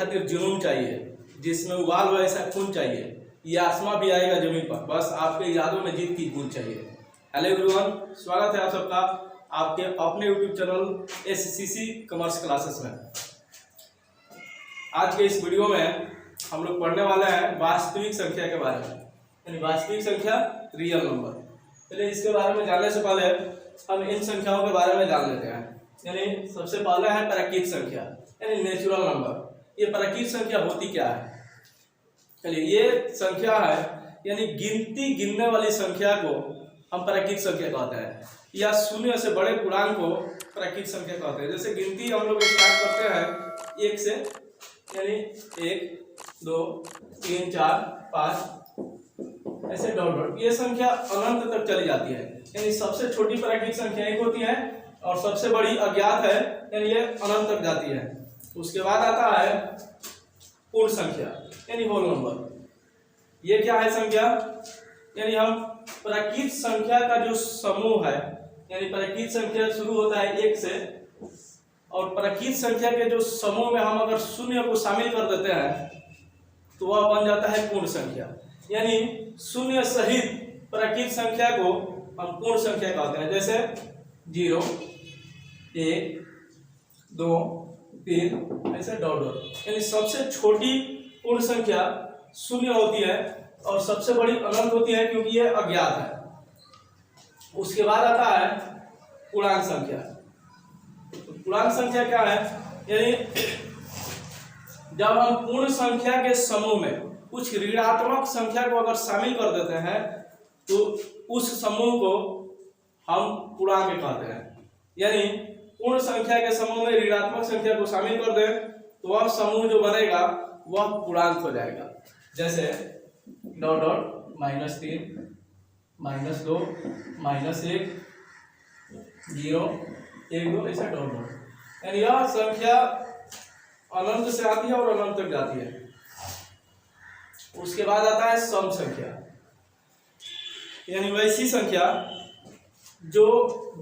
खातिर जुनून चाहिए, जिसमें उबाल हुआ ऐसा खून चाहिए, ये आसमां भी आएगा जमीन पर, बस आपके यादों में जीत की गूंज चाहिए। हेलो एवरीवन, स्वागत है आप सबका आपके अपने YouTube channel SCC commerce classes में। आज के इस वीडियो में हम लोग पढ़ने वाले हैं वास्तविक संख्या के बारे में, यानी वास्तविक संख्या, रियल नंबर। चलिए इसके बारे में जानने से पहले हम इन संख्याओं के बारे में जान लेते हैं। यानी सबसे पहले है प्राकृतिक संख्या यानी नेचुरल नंबर। ये प्राकृतिक संख्या होती क्या है? चलिए ये संख्या है यानी गिनने वाली संख्या को हम प्राकृतिक संख्या कहते हैं, या शून्य से बड़े पूर्णांक को प्राकृतिक संख्या कहते हैं। जैसे गिनती हम लोग स्टार्ट करते हैं 1 से, यानी 1 2 3 4 5 ऐसे डॉट डॉट, ये संख्या अनंत तक चली जाती है। यानी सबसे छोटी प्राकृतिक संख्या 1 होती है और सबसे बड़ी अज्ञात है, यानी ये अनंत तक जाती है। उसके बाद आता है पूर्ण संख्या यानी होल नंबर। ये क्या है संख्या? यानी हम प्राकृतिक संख्या का जो समूह है, यानी प्राकृतिक संख्या शुरू होता है 1 से, और प्राकृतिक संख्या के जो समूह में हम अगर शून्य को शामिल कर देते हैं तो वह बन जाता है पूर्ण संख्या। यानी शून्य सहित प्राकृतिक संख्या को हम पूर्ण संख्या कहते हैं। जैसे 0 1 2 3 ऐसे डॉट डॉट, यानी सबसे छोटी पूर्ण संख्या शून्य होती है और सबसे बड़ी अनंत होती है, क्योंकि ये अज्ञात है। उसके बाद आता है पूर्णांक संख्या। तो पूर्णांक संख्या क्या है? यानी जब हम पूर्ण संख्या के समूह में कुछ ऋणात्मक संख्या को अगर शामिल कर देते हैं तो उस समूह को हम पूर्णांक कहते हैं। यानी पूर्ण संख्या के समूह में ऋणात्मक संख्या को शामिल कर दें तो वह समूह जो बनेगा वह पूर्णांक हो जाएगा। जैसे डॉट डॉट -3 -2 -1 0 1 2 ऐसे डॉट डॉट, यानी यह संख्या अनंत से आती है और अनंत तक जाती है। उसके बाद आता है सम संख्या, यानी वैसी संख्या जो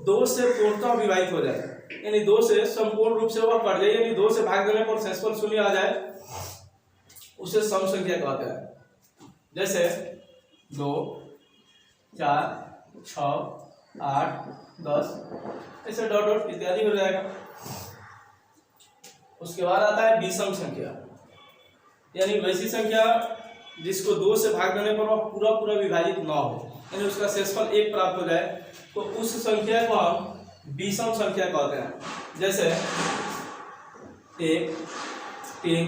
2 से पूर्णतः विभाजित हो जाए, यानी 2 से संपूर्ण रूप से वह कट जाए, यानी 2 से भाग देने पर शेषफल शून्य आ जाए, उसे सम संख्या कहते हैं। जैसे 2 4 6 8 10 ऐसे डॉट डॉट इत्यादि हो जाएगा। उसके बाद आता है विषम संख्या, यानी वैसी संख्या जिसको 2 से भाग देने पर वह पूरा पूरा विभाजित ना हो, यानी उसका शेषफल 1 प्राप्त हो जाए, तो उस संख्या को हम विषम संख्या कहते हैं। जैसे 1 3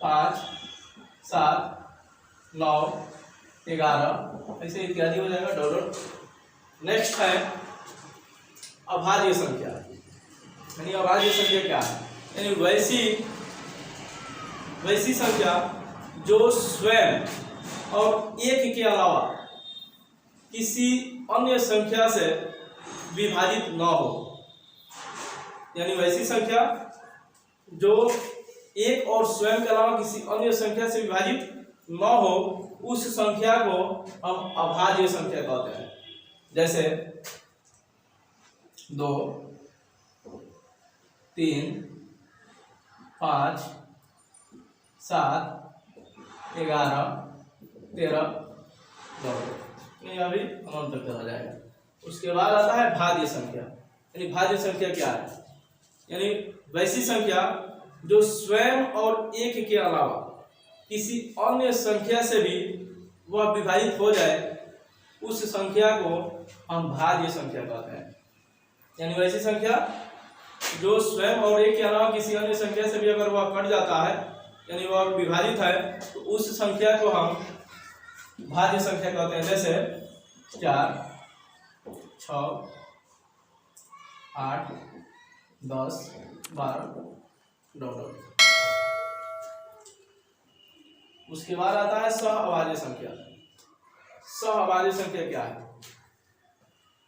5 7 9 11 ऐसे इत्यादि हो जाएगा डॉट डॉट। नेक्स्ट है अभाज्य संख्या, यानी अभाज्य संख्या क्या है? यानी वैसी संख्या जो स्वयं और 1 के अलावा किसी अन्य संख्या से विभाजित न हो, यानी वैसी संख्या जो 1 और स्वयं के अलावा किसी अन्य संख्या से विभाजित न हो, उस संख्या को हम अभाज्य संख्या कहते हैं। जैसे 2 3 5 7 11 13 नहीं, अभी अनंत तक चला जाएगा। उसके बाद आता है भाज्य संख्या, यानी भाज्य संख्या क्या है? यानी वैसी संख्या जो स्वयं और 1 के अलावा किसी अन्य संख्या से भी वह विभाजित हो जाए, उस संख्या को हम भाज्य संख्या कहते हैं। यानी वैसी संख्या जो स्वयं और 1 के अलावा किसी अन्य संख्या से भी अगर वह कट जाता है, यानी वह विभाजित है, तो उस संख्या को हम भाज्य संख्या कहते हैं। जैसे 4 6 8 10 12 डॉट डॉट। उसके बाद आता है सहअभाज्य संख्या। सहअभाज्य संख्या क्या है?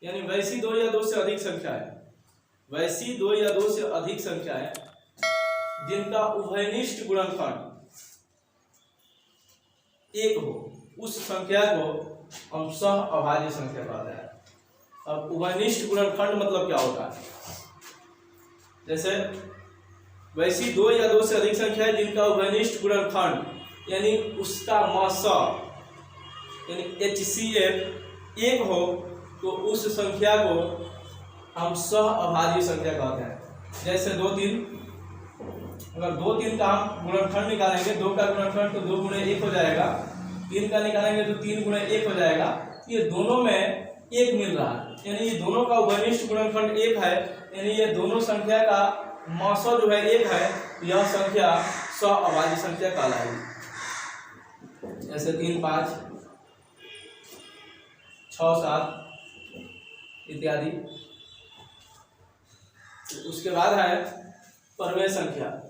यानी वैसी 2 या 2 से अधिक संख्या है, वैसी 2 या 2 से अधिक संख्या है जिनका उभयनिष्ठ गुणनखंड 1 हो, उस संख्या को हम सहअभाज्य संख्या कहते हैं। अब उभयनिष्ठ गुणनखंड मतलब क्या होता है? जैसे वैसी दो या दो से अधिक संख्या है जिनका उभयनिष्ठ गुणनखंड यानी उसका मस यानी HCF 1 हो तो उस संख्या को हम सह अभाज्य संख्या कहते हैं। जैसे 2 3, अगर 2 3 का हम गुणनखंड निकालेंगे, 2 का गुणनखंड तो 2 गुणे 1 हो जाएगा, 3 का निकालेंगे तो 3 गुणे 1 हो जाएगा। ये दोनों में 1 मिल रहा है यानी ये दोनों का उभयनिष्ठ गुणनखंड 1 है, यानी ये दोनों संख्या का मौसा जो है 1 है, यह संख्या सह अभाज्य संख्या कहलाएगी। जैसे 3 5 6 7 इत्यादि। उसके बाद है परमेय संख्या।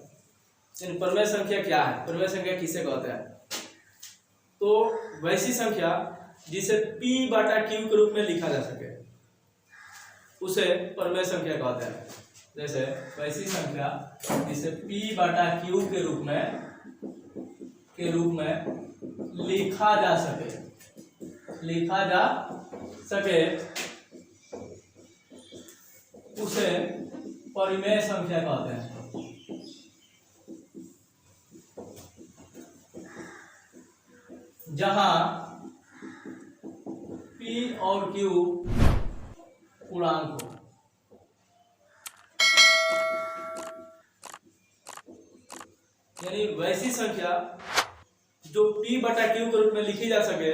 इन परमेय संख्या क्या है, परमेय संख्या किसे कहते हैं? तो वैसी संख्या जिसे P/Q के रूप में लिखा जा सके उसे परमेय संख्या कहते हैं। जैसे वैसी संख्या जिसे P/Q के रूप में लिखा जा सके उसे परिमेय संख्या कहते हैं। जहां P और Q पूर्णांक हो। यानी वैसी संख्या जो P/Q के रूप में लिखी जा सके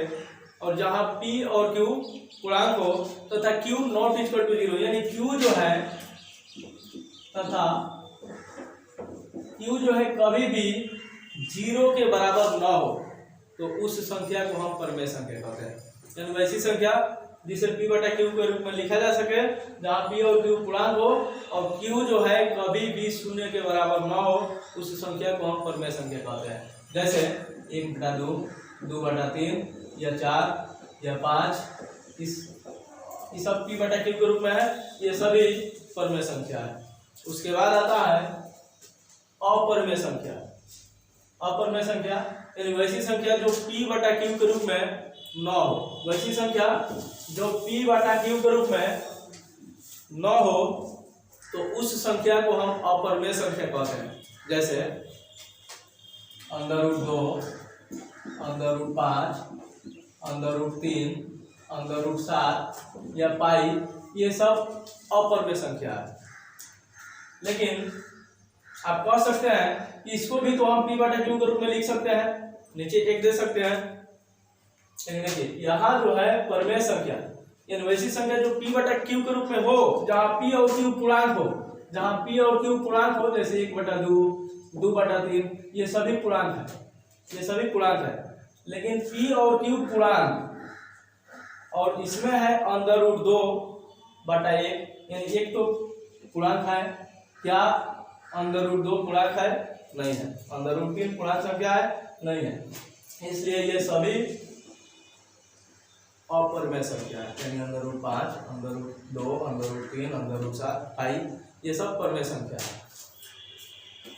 और जहां P और Q पूर्णांक हो तथा Q नॉट इक्वल टू 0 यानी Q जो है तथा Q जो है कभी भी 0 के बराबर न हो तो उस संख्या को हम परमेय संख्या कहते हैं। यानी वैसी संख्या जिसे P/Q के रूप में लिखा जा सके जहाँ P और Q पूर्णांक हो और Q जो है कभी भी 0 के बराबर न हो उस संख्या को हम परमेय संख्या कहते हैं। जैसे 1/2, 2/3 या 4 या 5, ये सब P/Q के रूप में है, ये सभी परमेय संख्या है। उसके बाद आता है अपरमेय संख्या। अपरमेय संख्या यानी वैसी संख्या जो P/Q के रूप में न हो। वैसी संख्या जो P/Q के रूप में न हो तो उस संख्या को हम अपरमेय संख्या कहते हैं। जैसे √2, √5, √3, √7 या पाई, ये सब अपरमेय संख्या है। लेकिन आप कह सकते हैं कि इसको भी तो हम P/Q के रूप में लिख सकते हैं, नीचे 1 दे सकते हैं। देखिए यहाँ जो है परमेय संख्या यानी वैसी संख्या जो P/Q के रूप में हो जहाँ P और Q पूर्णांक हो, जहाँ P और Q पूर्णांक हो, जैसे 1/2, 2/3, ये सभी पूर्णांक है, ये सभी पूर्णांक है। लेकिन P और Q पूर्णांक और इसमें है √2/1 यानी 1 तो पूर्णांक है, क्या √2 पूर्णांक है? नहीं है। √3 पूर्णांक संख्या है? नहीं है। इसलिए ये सभी अपरमेय संख्या है यानी √5, √2, √3, √7, पाई, ये सब परमेय संख्या है।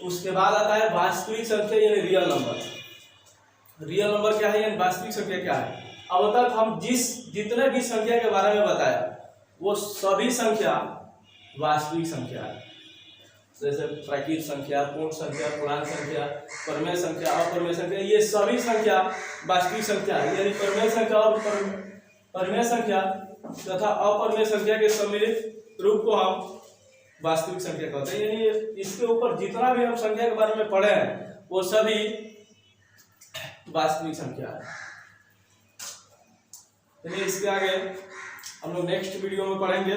उसके बाद आता है वास्तविक संख्या यानी रियल नंबर। रियल नंबर क्या है यानी वास्तविक संख्या क्या है? अब तक हम जितने भी संख्या के बारे में बताया वो सभी संख्या वास्तविक संख्या है। जैसे प्राकृत संख्या, पूर्ण संख्या, पूर्णांक संख्या, परमेय संख्या, अपरमेय संख्या, ये सभी संख्या वास्तविक संख्या है। यानी परमेय संख्या और परमेय संख्या तथा अपरमेय संख्या के सम्मिलित रूप को हम वास्तविक संख्या कहते हैं। यानी इसके ऊपर जितना भी हम संख्या के बारे में पढ़े हैं वो सभी वास्तविक संख्या है। चलिए इसके आगे हम लोग नेक्स्ट वीडियो में पढ़ेंगे।